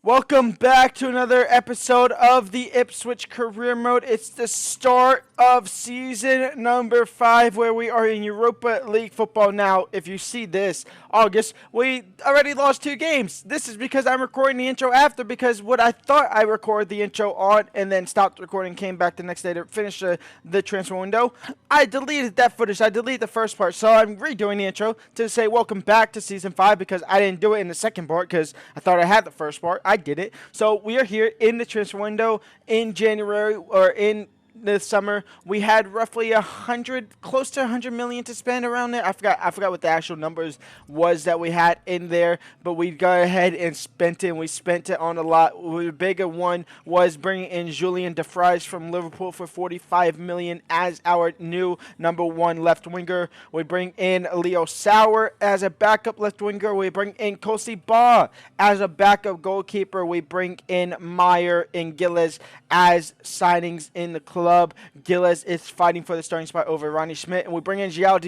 Welcome back to another episode of the Ipswich Career Mode. It's the start of season number 5 where we are in Europa League football. Now, if you see this, August, we already lost 2 games. This is because I'm recording the intro after, because what I thought I recorded the intro on and then stopped recording, came back the next day to finish the transfer window. I deleted that footage. I deleted the first part, so I'm redoing the intro to say welcome back to season 5 because I didn't do it in the second part because I thought I had the first part. I did it. So we are here in the transfer window in January, or in this summer. We had roughly close to 100 million to spend around there. I forgot what the actual numbers was that we had in there, but we got ahead and spent it. And we spent it on a lot. The bigger one was bringing in Julian de Vries from Liverpool for 45 million as our new number 1 left winger. We bring in Leo Sauer as a backup left winger. We bring in Kosi Ba as a backup goalkeeper. We bring in Meyer and Gilles as signings in the club. Gilles is fighting for the starting spot over Ronnie Schmidt, and we bring in João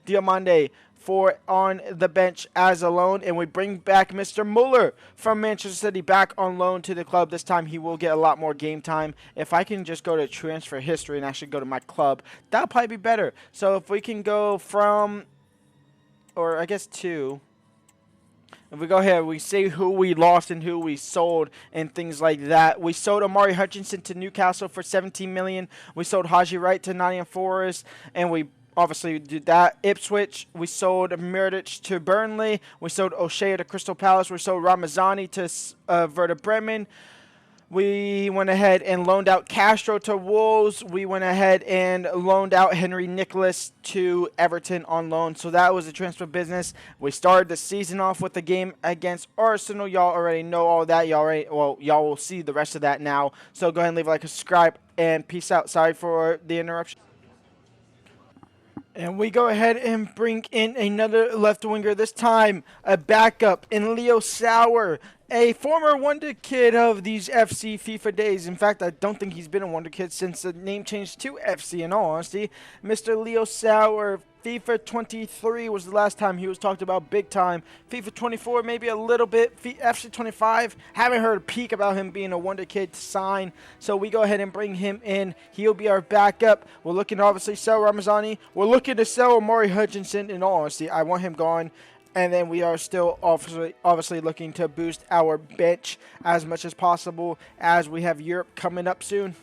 Diamande for on the bench as a loan, and we bring back Mr. Muller from Manchester City back on loan to the club. This time he will get a lot more game time. If I can just go to transfer history and actually go to my club, that'll probably be better. So if we can go from, or I guess to, if we go here, we see who we lost and who we sold and things like that. We sold Amari Hutchinson to Newcastle for 17 million. We sold Haji Wright to Nottingham Forest, and we obviously did that. Ipswich, we sold Murdic to Burnley. We sold O'Shea to Crystal Palace. We sold Ramazani to Werder Bremen. We went ahead and loaned out Castro to Wolves. We went ahead and loaned out Henry Nicholas to Everton on loan. So that was the transfer business. We started the season off with the game against Arsenal. Y'all already know all that. Y'all will see the rest of that now. So go ahead and leave a like, subscribe, and peace out. Sorry for the interruption. And we go ahead and bring in another left winger, this time a backup in Leo Sauer, a former Wonder Kid of these FC FIFA days. In fact, I don't think he's been a Wonder Kid since the name changed to FC, in all honesty. Mr. Leo Sauer, FIFA 23 was the last time he was talked about big time. FIFA 24, maybe a little bit. FC 25, haven't heard a peek about him being a Wonder Kid to sign. So we go ahead and bring him in. He'll be our backup. We're looking to obviously sell Ramazani. We're looking to sell Amari Hutchinson, in all honesty. I want him gone. And then we are still obviously looking to boost our bench as much as possible as we have Europe coming up soon.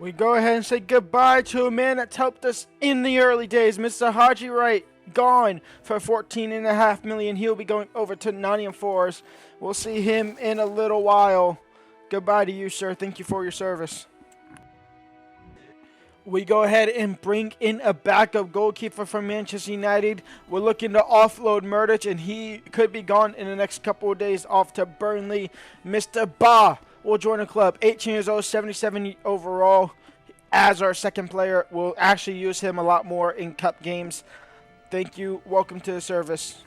We go ahead and say goodbye to a man that's helped us in the early days, Mr. Haji Wright, gone for 14.5 million. He'll be going over to Nottingham Forest. We'll see him in a little while. Goodbye to you, sir. Thank you for your service. We go ahead and bring in a backup goalkeeper from Manchester United. We're looking to offload Murdic, and he could be gone in the next couple of days off to Burnley. Mr. Ba will join the club. 18 years old, 77 overall. As our second player, we'll actually use him a lot more in cup games. Thank you. Welcome to the service.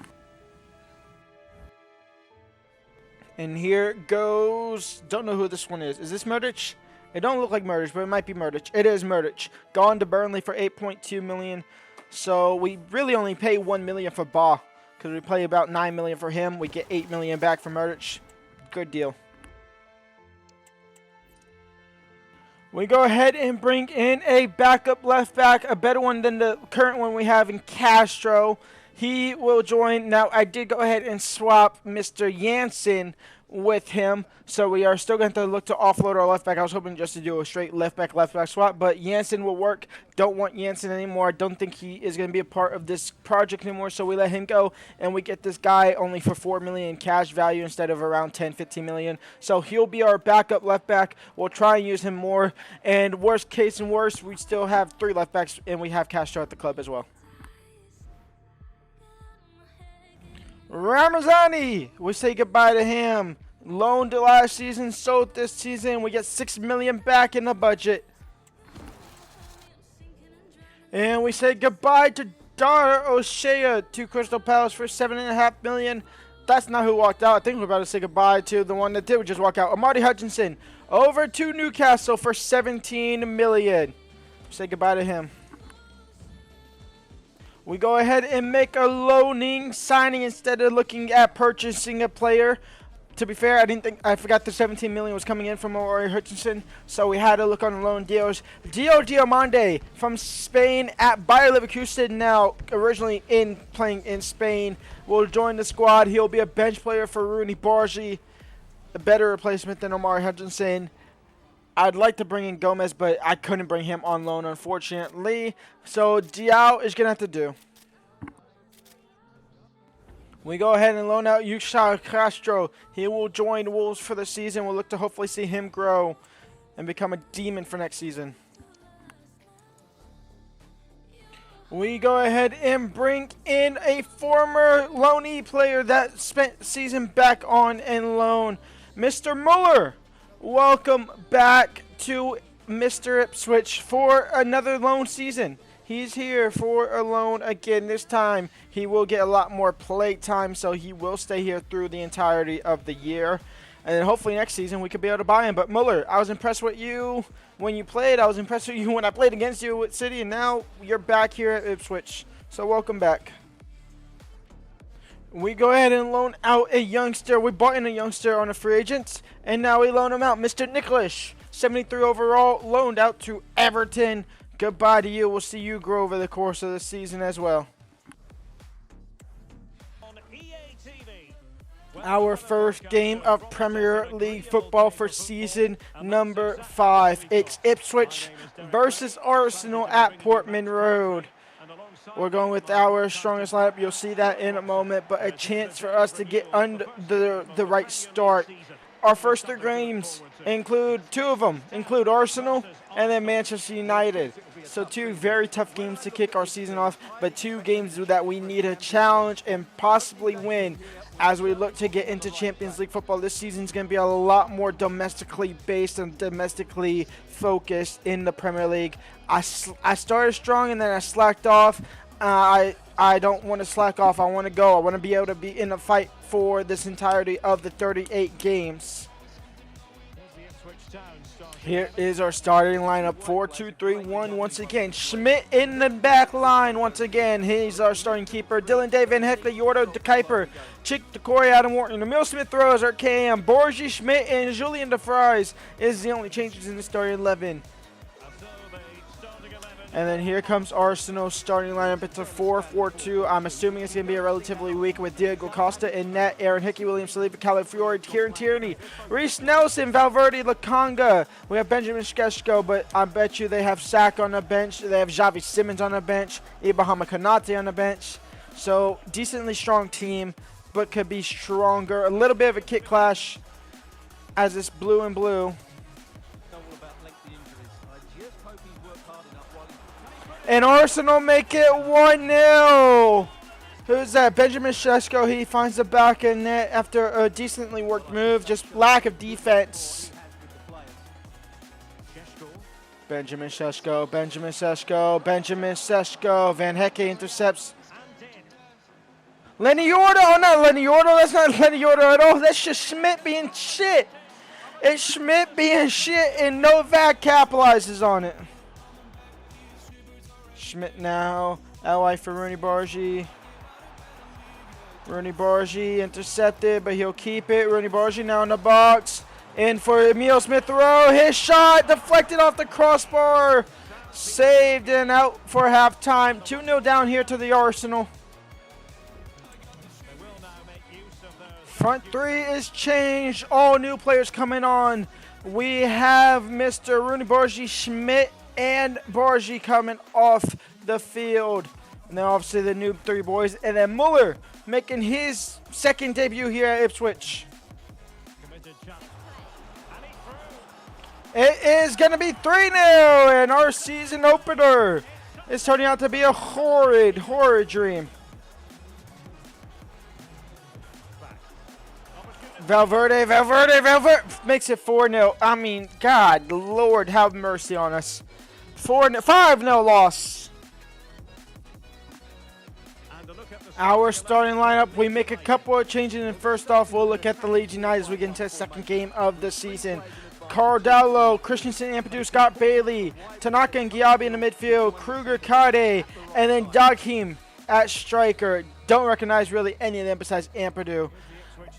And here goes, don't know who this one is. Is this Murdic? It don't look like Murdic, but it might be Murdic. It is Murdic. Gone to Burnley for 8.2 million. So we really only pay 1 million for Ba, because we pay about 9 million for him. We get 8 million back from Murdic. Good deal. We go ahead and bring in a backup left back, a better one than the current one we have in Castro. He will join. Now, I did go ahead and swap Mr. Jansen with him, so we are still going to look to offload our left back. I was hoping just to do a straight left back swap, but Jansen will work. Don't want Jansen anymore. I don't think he is going to be a part of this project anymore, so we let him go, and we get this guy only for 4 million in cash value instead of around 10-15 million. So he'll be our backup left back. We'll try and use him more, and worst case and worst, we still have 3 left backs, and we have Castro at the club as well. Ramazani, we say goodbye to him. Loaned last season, sold this season. We get 6 million back in the budget. And we say goodbye to Dara O'Shea to Crystal Palace for 7.5 million. That's not who walked out. I think we're about to say goodbye to the one that did just walk out. Amari Hutchinson over to Newcastle for 17 million. Say goodbye to him. We go ahead and make a loaning signing instead of looking at purchasing a player. To be fair, I forgot the 17 million was coming in from Ori Hutchinson, so we had to look on loan deals. Diomande from Spain at Bayer Leverkusen, now originally playing in Spain, will join the squad. He'll be a bench player for Rooney Bargi, a better replacement than Omari Hutchinson. I'd like to bring in Gomez, but I couldn't bring him on loan, unfortunately. So Diao is going to have to do. We go ahead and loan out Yushal Castro. He will join Wolves for the season. We'll look to hopefully see him grow and become a demon for next season. We go ahead and bring in a former loanee player that spent season back on and loan, Mr. Muller. Welcome back to Mr. Ipswich for another loan season. He's here for a loan again. This time he will get a lot more play time, so he will stay here through the entirety of the year. And then hopefully next season we could be able to buy him. But Muller, I was impressed with you when you played. I was impressed with you when I played against you with City. And now you're back here at Ipswich. So welcome back. We go ahead and loan out a youngster. We bought in a youngster on a free agent. And now we loan him out. Mr. Nicholas, 73 overall, loaned out to Everton. Goodbye to you. We'll see you grow over the course of the season as well. Our first game of Premier League football for season number 5. It's Ipswich versus Arsenal at Portman Road. We're going with our strongest lineup. You'll see that in a moment, but a chance for us to get under the right start. Our first 3 games include 2 of them include Arsenal and then Manchester United. So 2 very tough games to kick our season off, but 2 games that we need to challenge and possibly win as we look to get into Champions League football. This season is going to be a lot more domestically based and domestically focused in the Premier League. I started strong and then I slacked off. I don't want to slack off. I want to go. I want to be able to be in a fight for this entirety of the 38 games. Here is our starting lineup, 4-2-3-1 once again. Schmidt in the back line once again. He's our starting keeper. Dylan Day, Van Hecke, Yordo, De Kuiper, Chick, DeCory, Adam Wharton. Emil Smith throws our KM. Borgie, Schmidt, and Julian De Vries is the only changes in the starting 11. And then here comes Arsenal's starting lineup. It's a 4-4-2. I'm assuming it's going to be a relatively weak with Diego Costa in net, Aaron Hickey, William Saliba, Calafiore, Kieran Tierney, Reece Nelson, Valverde, Lakanga. We have Benjamin Sheshko, but I bet you they have Sak on the bench. They have Xavi Simmons on the bench, Ibrahima Konate on the bench. So decently strong team, but could be stronger. A little bit of a kick clash as it's blue and blue. And Arsenal make it 1-0. Who's that? Benjamin Sheshko. He finds the back of net after a decently worked move. Just lack of defense. Benjamin Sheshko. Benjamin Sheshko. Benjamin Sheshko. Van Hecke intercepts. Lenny Yordo. Oh, not Lenny Yordo. That's not Lenny Yordo at all. That's just Schmidt being shit. It's Schmidt being shit, and Novak capitalizes on it. Schmidt now, LI for Rooney Bargi. Rooney Bargi intercepted, but he'll keep it. Rooney Bargi now in the box. In for Emil Smith Rowe. His shot deflected off the crossbar. Saved and out for halftime. 2-0 down here to the Arsenal. Front 3 is changed. All new players coming on. We have Mr. Rooney Bargi, Schmidt, and Bargi coming off the field. And then obviously the new 3 boys. And then Muller making his second debut here at Ipswich. It is going to be 3-0, and our season opener is turning out to be a horrid dream. Valverde makes it 4-0. I mean, God, Lord, have mercy on us. 5-0 loss. Our starting lineup, we make a couple of changes, and first off, we'll look at the Leeds United as we get into the second game of the season. Cardello, Christensen, Ampadu, Scott Bailey, Tanaka and Giabi in the midfield, Kruger, Kade, and then Daghim at striker. Don't recognize really any of them besides Ampadu.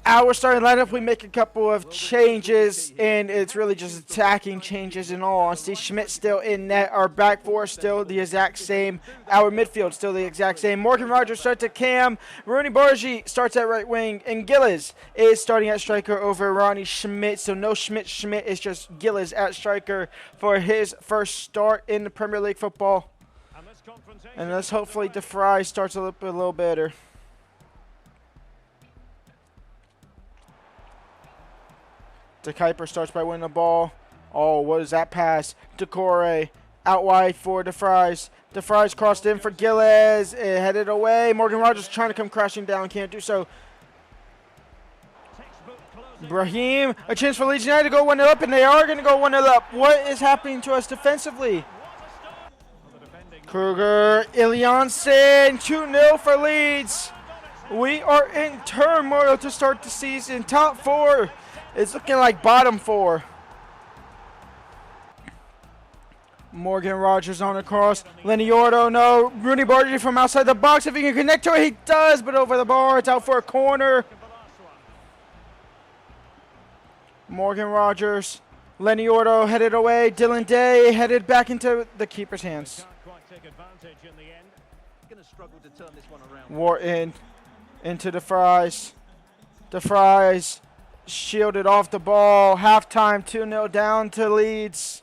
Our starting lineup, we make a couple of changes, and it's really just attacking changes in all honesty. Schmidt still in net. Our back four still the exact same. Our midfield still the exact same. Morgan Rogers starts at cam. Rooney Bargi starts at right wing. And Gillis is starting at striker over Ronnie Schmidt. So no Schmidt. It's just Gillis at striker for his first start in the Premier League football. And let's hopefully DeFry starts a little better. De Kuiper starts by winning the ball. Oh, what is that pass? Decore out wide for DeFries. DeFries crossed in for Gilles. It headed away. Morgan Rogers trying to come crashing down. Can't do so. Brahim, a chance for Leeds United to go 1-0 up, and they are going to go 1-0 up. What is happening to us defensively? Kruger, Ilianson, 2-0 for Leeds. We are in turmoil to start the season. Top four. It's looking like bottom four. Morgan Rogers on a cross. Lenny Ordo, no. Rooney Bargi from outside the box. If he can connect to it, he does, but over the bar. It's out for a corner. Morgan Rogers. Lenny Ordo headed away. Dylan Day headed back into the keeper's hands. Wharton into DeFries. DeFries shielded off the ball. Halftime, 2-0 down to Leeds.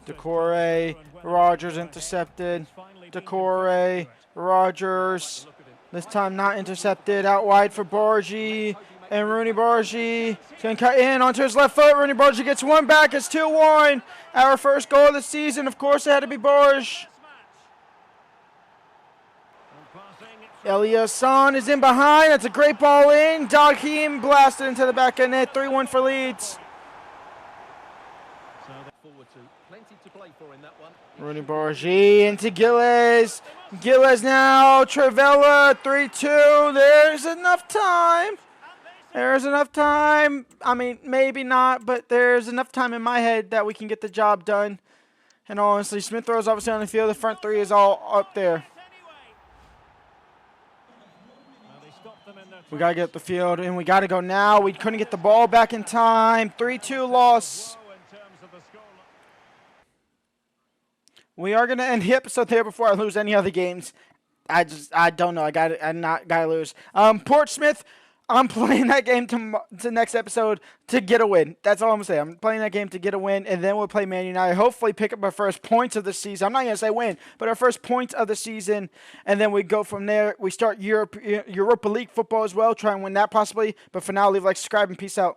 Decore, Rogers intercepted. Decore, Rogers. This time not intercepted. Out wide for Bargi. And Rooney Bargi can cut in onto his left foot. Rooney Bargi gets one back. It's 2-1. Our first goal of the season. Of course, it had to be Barge. Eliasson is in behind. That's a great ball in. Dagheem blasted into the back of net. 3-1 for Leeds. Rooney Bargi into Gilles. Gilles now. Trevella, 3-2. There's enough time. There's enough time. I mean, maybe not, but there's enough time in my head that we can get the job done. And honestly, Smith Rowe's obviously on the field. The front three is all up there. We got to get up the field, and we got to go now. We couldn't get the ball back in time. 3-2 loss. We are going to end the episode there before I lose any other games. I don't know. I got to lose. Portsmouth, I'm playing that game to next episode to get a win. That's all I'm going to say. I'm playing that game to get a win, and then we'll play Man United. Hopefully pick up our first points of the season. I'm not going to say win, but our first points of the season, and then we go from there. We start Europa League football as well, try and win that possibly. But for now, leave a like, subscribe, and peace out.